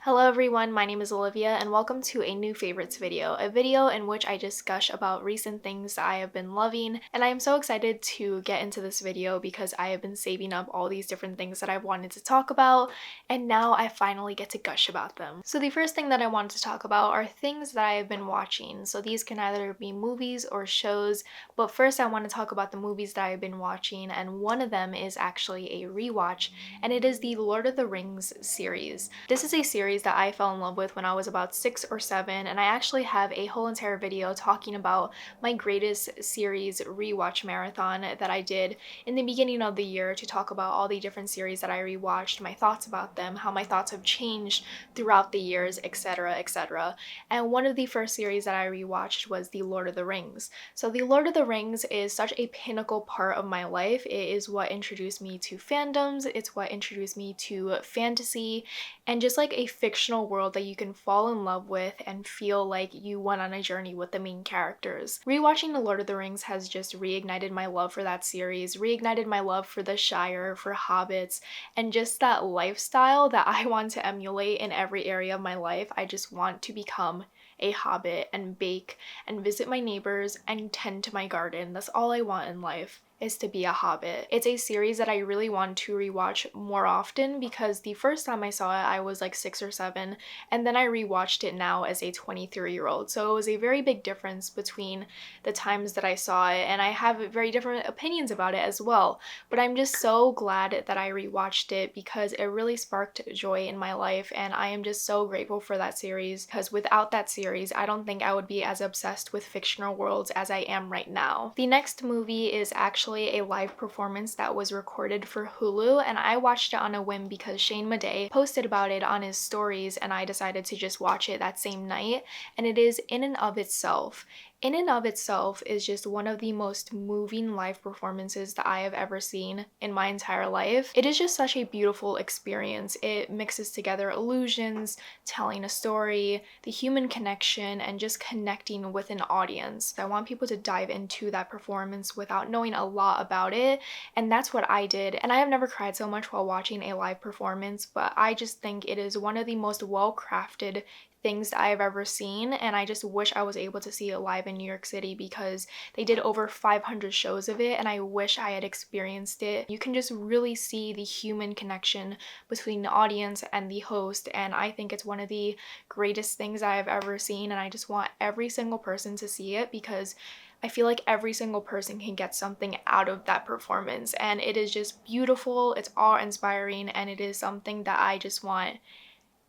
Hello everyone, my name is Olivia and welcome to a new favorites video, a video in which I just gush about recent things that I have been loving, and I am so excited to get into this video because I have been saving up all these different things that I've wanted to talk about, and now I finally get to gush about them. So the first thing that I wanted to talk about are things that I have been watching. So these can either be movies or shows, but first I want to talk about the movies that I've been watching, and one of them is actually a rewatch, and it is the Lord of the Rings series. This is a series that I fell in love with when I was about 6 or 7, and I actually have a whole entire video talking about my greatest series rewatch marathon that I did in the beginning of the year to talk about all the different series that I rewatched, my thoughts about them, how my thoughts have changed throughout the years, etc, etc. And one of the first series that I rewatched was the Lord of the Rings. So the Lord of the Rings is such a pinnacle part of my life. It is what introduced me to fandoms, it's what introduced me to fantasy, and just like a fictional world that you can fall in love with and feel like you went on a journey with the main characters. Rewatching The Lord of the Rings has just reignited my love for that series, reignited my love for the Shire, for hobbits, and just that lifestyle that I want to emulate in every area of my life. I just want to become a hobbit and bake and visit my neighbors and tend to my garden. That's all I want in life, is to be a hobbit. It's a series that I really want to rewatch more often because the first time I saw it I was like 6 or 7, and then I rewatched it now as a 23-year-old. So it was a very big difference between the times that I saw it, and I have very different opinions about it as well. But I'm just so glad that I rewatched it because it really sparked joy in my life, and I am just so grateful for that series because without that series I don't think I would be as obsessed with fictional worlds as I am right now. The next movie is actually a live performance that was recorded for Hulu, and I watched it on a whim because Shane Madej posted about it on his stories, and I decided to just watch it that same night, and it is In and of Itself. In and of Itself is just one of the most moving live performances that I have ever seen in my entire life. It is just such a beautiful experience. It mixes together illusions, telling a story, the human connection, and just connecting with an audience. I want people to dive into that performance without knowing a lot about it, and that's what I did. And I have never cried so much while watching a live performance, but I just think it is one of the most well-crafted things that I've ever seen, and I just wish I was able to see it live in New York City because they did over 500 shows of it, and I wish I had experienced it. You can just really see the human connection between the audience and the host, and I think it's one of the greatest things I've ever seen, and I just want every single person to see it because I feel like every single person can get something out of that performance, and it is just beautiful, it's awe-inspiring, and it is something that I just want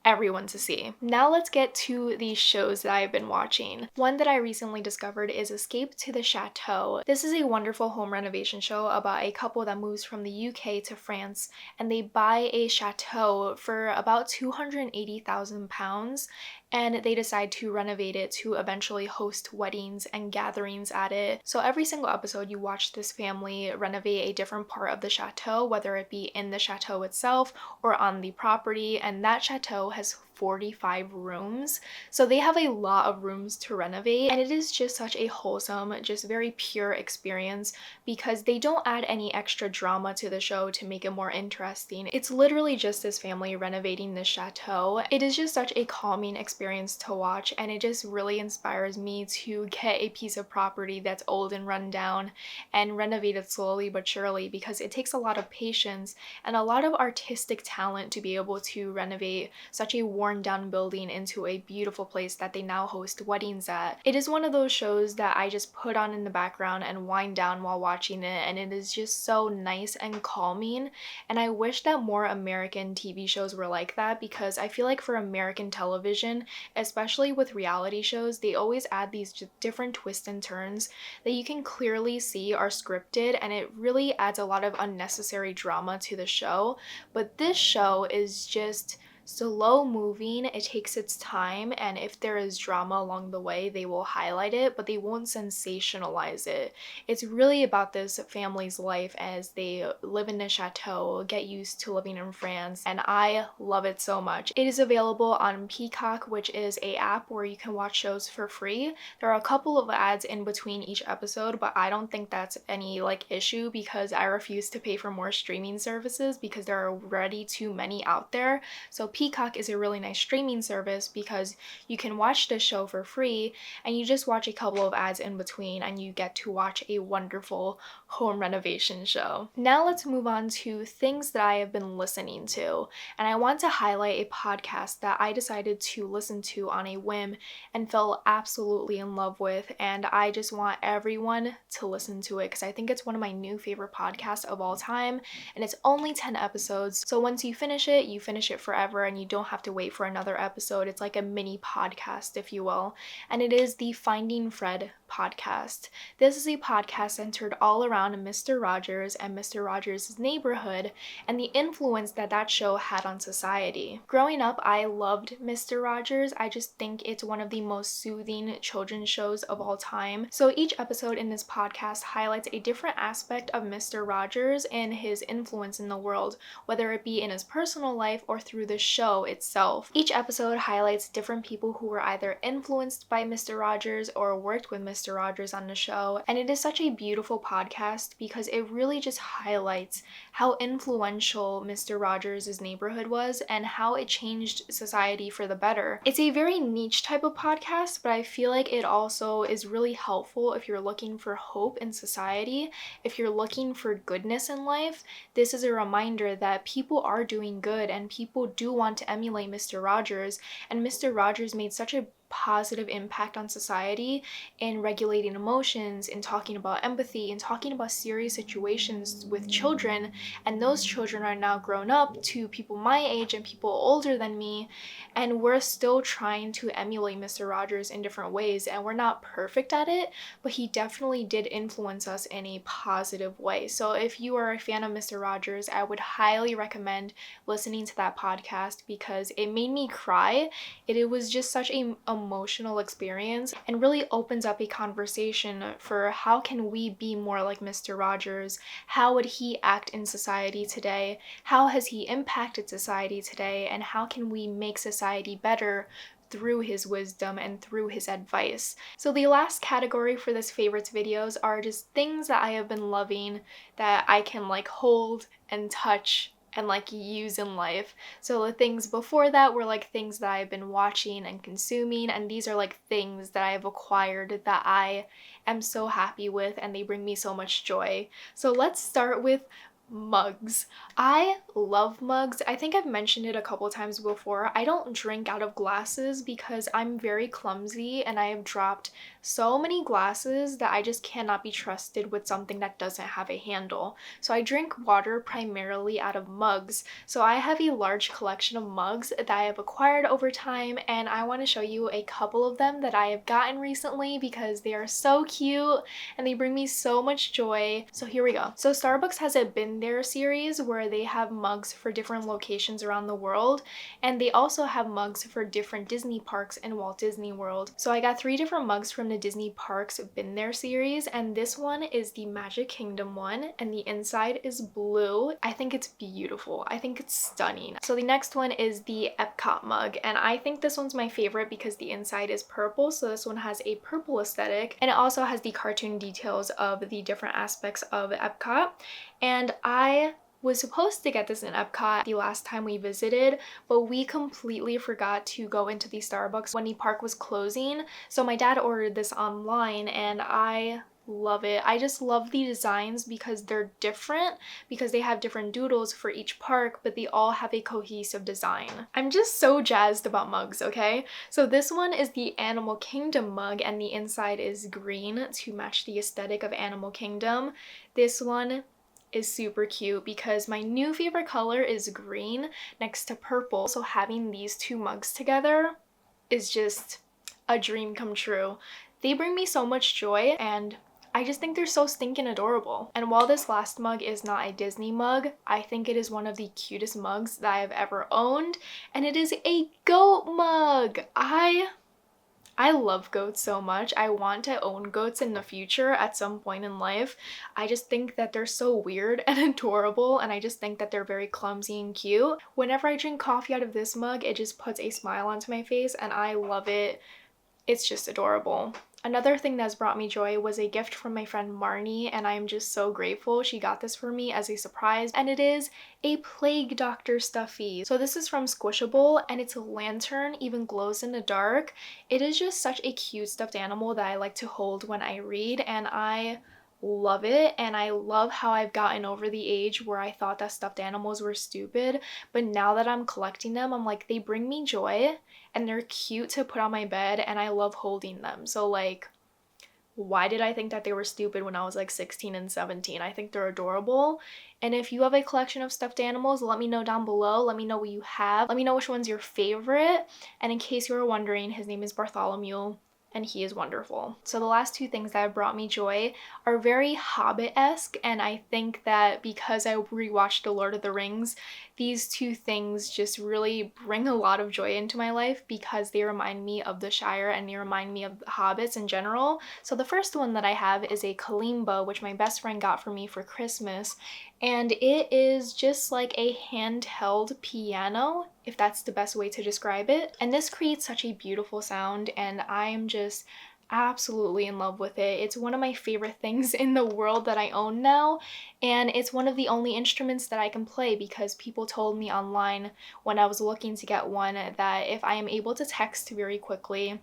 everyone to see. Now let's get to the shows that I've been watching. One that I recently discovered is Escape to the Chateau. This is a wonderful home renovation show about a couple that moves from the UK to France, and they buy a chateau for about £280,000, and they decide to renovate it to eventually host weddings and gatherings at it. So every single episode you watch this family renovate a different part of the chateau, whether it be in the chateau itself or on the property, and that chateau has 45 rooms. So they have a lot of rooms to renovate, and it is just such a wholesome, just very pure experience because they don't add any extra drama to the show to make it more interesting. It's literally just this family renovating this chateau. It is just such a calming experience to watch, and it just really inspires me to get a piece of property that's old and run down and renovate it slowly but surely because it takes a lot of patience and a lot of artistic talent to be able to renovate such a worn down building into a beautiful place that they now host weddings at. It is one of those shows that I just put on in the background and wind down while watching it, and it is just so nice and calming, and I wish that more American TV shows were like that because I feel like for American television, especially with reality shows, they always add these different twists and turns that you can clearly see are scripted, and it really adds a lot of unnecessary drama to the show. But this show is just slow moving, it takes its time, and if there is drama along the way, they will highlight it, but they won't sensationalize it. It's really about this family's life as they live in a chateau, get used to living in France, and I love it so much. It is available on Peacock, which is an app where you can watch shows for free. There are a couple of ads in between each episode, but I don't think that's any issue because I refuse to pay for more streaming services because there are already too many out there. So Peacock is a really nice streaming service because you can watch the show for free and you just watch a couple of ads in between and you get to watch a wonderful home renovation show. Now let's move on to things that I have been listening to, and I want to highlight a podcast that I decided to listen to on a whim and fell absolutely in love with, and I just want everyone to listen to it because I think it's one of my new favorite podcasts of all time, and it's only 10 episodes, so once you finish it forever and you don't have to wait for another episode. It's like a mini podcast, if you will, and it is the Finding Fred podcast. This is a podcast centered all around Mr. Rogers and Mr. Rogers' neighborhood and the influence that that show had on society. Growing up, I loved Mr. Rogers. I just think it's one of the most soothing children's shows of all time. So each episode in this podcast highlights a different aspect of Mr. Rogers and his influence in the world, whether it be in his personal life or through the show itself. Each episode highlights different people who were either influenced by Mr. Rogers or worked with Mr. Rogers on the show, and it is such a beautiful podcast because it really just highlights how influential Mr. Rogers' neighborhood was and how it changed society for the better. It's a very niche type of podcast, but I feel like it also is really helpful if you're looking for hope in society, if you're looking for goodness in life. This is a reminder that people are doing good and people do want to emulate Mr. Rogers, and Mr. Rogers made such a positive impact on society in regulating emotions, in talking about empathy, in talking about serious situations with children, and those children are now grown up to people my age and people older than me, and we're still trying to emulate Mr. Rogers in different ways, and we're not perfect at it, but he definitely did influence us in a positive way. So if you are a fan of Mr. Rogers, I would highly recommend listening to that podcast because it made me cry. It was just such a emotional experience and really opens up a conversation for how can we be more like Mr. Rogers? How would he act in society today? How has he impacted society today? And how can we make society better through his wisdom and through his advice? So the last category for this favorites videos are just things that I have been loving that I can like hold and touch and like use in life. So the things before that were like things that I've been watching and consuming, and these are like things that I have acquired that I am so happy with and they bring me so much joy. So let's start with mugs. I love mugs. I think I've mentioned it a couple times before. I don't drink out of glasses because I'm very clumsy and I have dropped so many glasses that I just cannot be trusted with something that doesn't have a handle. So I drink water primarily out of mugs. So I have a large collection of mugs that I have acquired over time, and I want to show you a couple of them that I have gotten recently because they are so cute and they bring me so much joy. So here we go. So Starbucks has a Been There series where they have mugs for different locations around the world, and they also have mugs for different Disney parks in Walt Disney World. So I got 3 different mugs from the Disney Parks Been There series, and this one is the Magic Kingdom one, and the inside is blue. I think it's beautiful. I think it's stunning. So the next one is the Epcot mug, and I think this one's my favorite because the inside is purple, so this one has a purple aesthetic, and it also has the cartoon details of the different aspects of Epcot. And I was supposed to get this in Epcot the last time we visited, but we completely forgot to go into the Starbucks when the park was closing. So my dad ordered this online and I love it. I just love the designs because they're different, because they have different doodles for each park, but they all have a cohesive design. I'm just so jazzed about mugs, okay? So this one is the Animal Kingdom mug and the inside is green to match the aesthetic of Animal Kingdom. This one is super cute because my new favorite color is green next to purple. So having these 2 mugs together is just a dream come true. They bring me so much joy and I just think they're so stinking adorable. And while this last mug is not a Disney mug, I think it is one of the cutest mugs that I have ever owned, and it is a goat mug. I love goats so much. I want to own goats in the future at some point in life. I just think that they're so weird and adorable, and I just think that they're very clumsy and cute. Whenever I drink coffee out of this mug, it just puts a smile onto my face and I love it. It's just adorable. Another thing that's brought me joy was a gift from my friend Marnie, and I am just so grateful. She got this for me as a surprise, and it is a Plague Doctor stuffy. So this is from Squishable, and its lantern even glows in the dark. It is just such a cute stuffed animal that I like to hold when I read, and I love it. And I love how I've gotten over the age where I thought that stuffed animals were stupid, but now that I'm collecting them, I'm like, they bring me joy and they're cute to put on my bed, and I love holding them. So like, why did I think that they were stupid when I was like 16 and 17? I think they're adorable. And if you have a collection of stuffed animals, let me know down below. Let me know what you have. Let me know which one's your favorite. And in case you were wondering, his name is Bartholomew, and he is wonderful. So the last two things that have brought me joy are very Hobbit-esque, and I think that because I rewatched The Lord of the Rings, these two things just really bring a lot of joy into my life because they remind me of the Shire and they remind me of the hobbits in general. So the first one that I have is a kalimba, which my best friend got for me for Christmas, and it is just like a handheld piano, if that's the best way to describe it. And this creates such a beautiful sound, and I am just absolutely in love with it. It's one of my favorite things in the world that I own now, and it's one of the only instruments that I can play because people told me online when I was looking to get one that if I am able to text very quickly,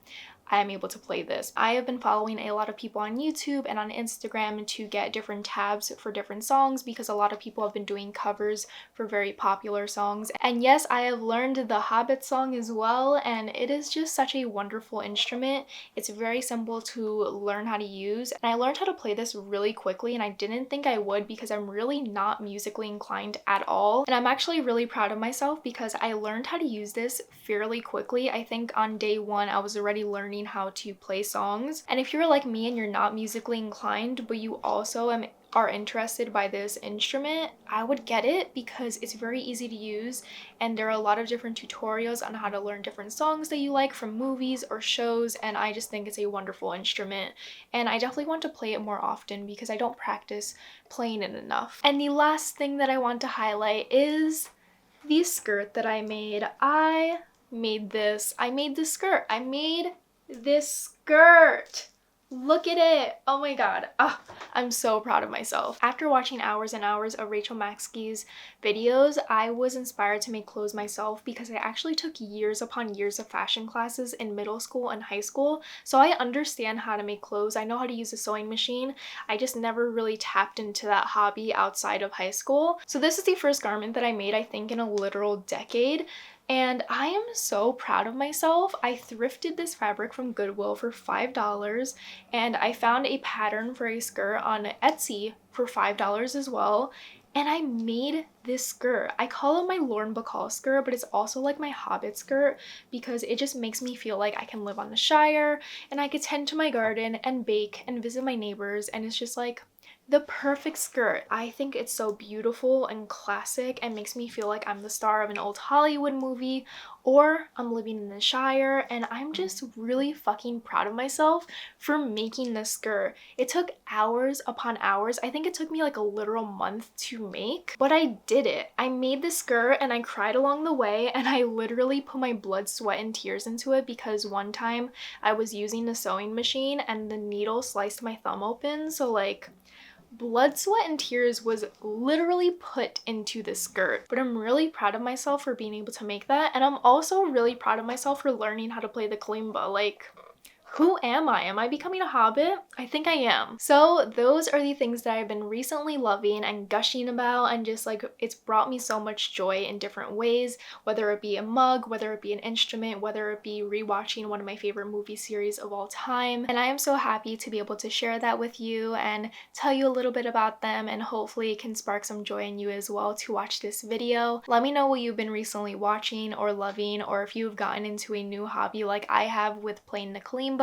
I am able to play this. I have been following a lot of people on YouTube and on Instagram to get different tabs for different songs because a lot of people have been doing covers for very popular songs. And yes, I have learned the Hobbit song as well, and it is just such a wonderful instrument. It's very simple to learn how to use, and I learned how to play this really quickly, and I didn't think I would because I'm really not musically inclined at all. And I'm actually really proud of myself because I learned how to use this fairly quickly. I think on day one I was already learning how to play songs. And if you're like me and you're not musically inclined, but you also are interested by this instrument, I would get it because it's very easy to use, and there are a lot of different tutorials on how to learn different songs that you like from movies or shows, and I just think it's a wonderful instrument, and I definitely want to play it more often because I don't practice playing it enough. And the last thing that I want to highlight is the skirt that I made. I made this skirt. I made this skirt. Look at it. Oh my god. Oh, I'm so proud of myself. After watching hours and hours of Rachel Maxke's videos, I was inspired to make clothes myself because I actually took years upon years of fashion classes in middle school and high school. So I understand how to make clothes. I know how to use a sewing machine. I just never really tapped into that hobby outside of high school. So this is the first garment that I made, I think, in a literal decade. And I am so proud of myself. I thrifted this fabric from Goodwill for $5, and I found a pattern for a skirt on Etsy for $5 as well. And I made this skirt. I call it my Lauren Bacall skirt, but it's also like my Hobbit skirt because it just makes me feel like I can live on the Shire and I could tend to my garden and bake and visit my neighbors, and it's just like the perfect skirt. I think it's so beautiful and classic and makes me feel like I'm the star of an old Hollywood movie or I'm living in the Shire, and I'm just really fucking proud of myself for making this skirt. It took hours upon hours. I think it took me like a literal month to make, but I did it. I made the skirt and I cried along the way, and I literally put my blood, sweat, and tears into it because one time I was using a sewing machine and the needle sliced my thumb open, so like blood, sweat, and tears was literally put into this skirt. But I'm really proud of myself for being able to make that, and I'm also really proud of myself for learning how to play the kalimba. Like, who am I? Am I becoming a hobbit? I think I am. So those are the things that I've been recently loving and gushing about, and just like it's brought me so much joy in different ways, whether it be a mug, whether it be an instrument, whether it be rewatching one of my favorite movie series of all time. And I am so happy to be able to share that with you and tell you a little bit about them, and hopefully it can spark some joy in you as well to watch this video. Let me know what you've been recently watching or loving, or if you've gotten into a new hobby like I have with playing the kalimba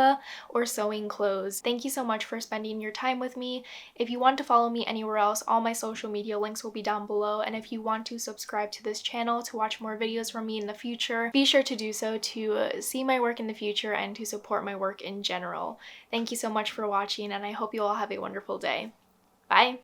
or sewing clothes. Thank you so much for spending your time with me. If you want to follow me anywhere else, all my social media links will be down below, and if you want to subscribe to this channel to watch more videos from me in the future, be sure to do so to see my work in the future and to support my work in general. Thank you so much for watching, and I hope you all have a wonderful day. Bye!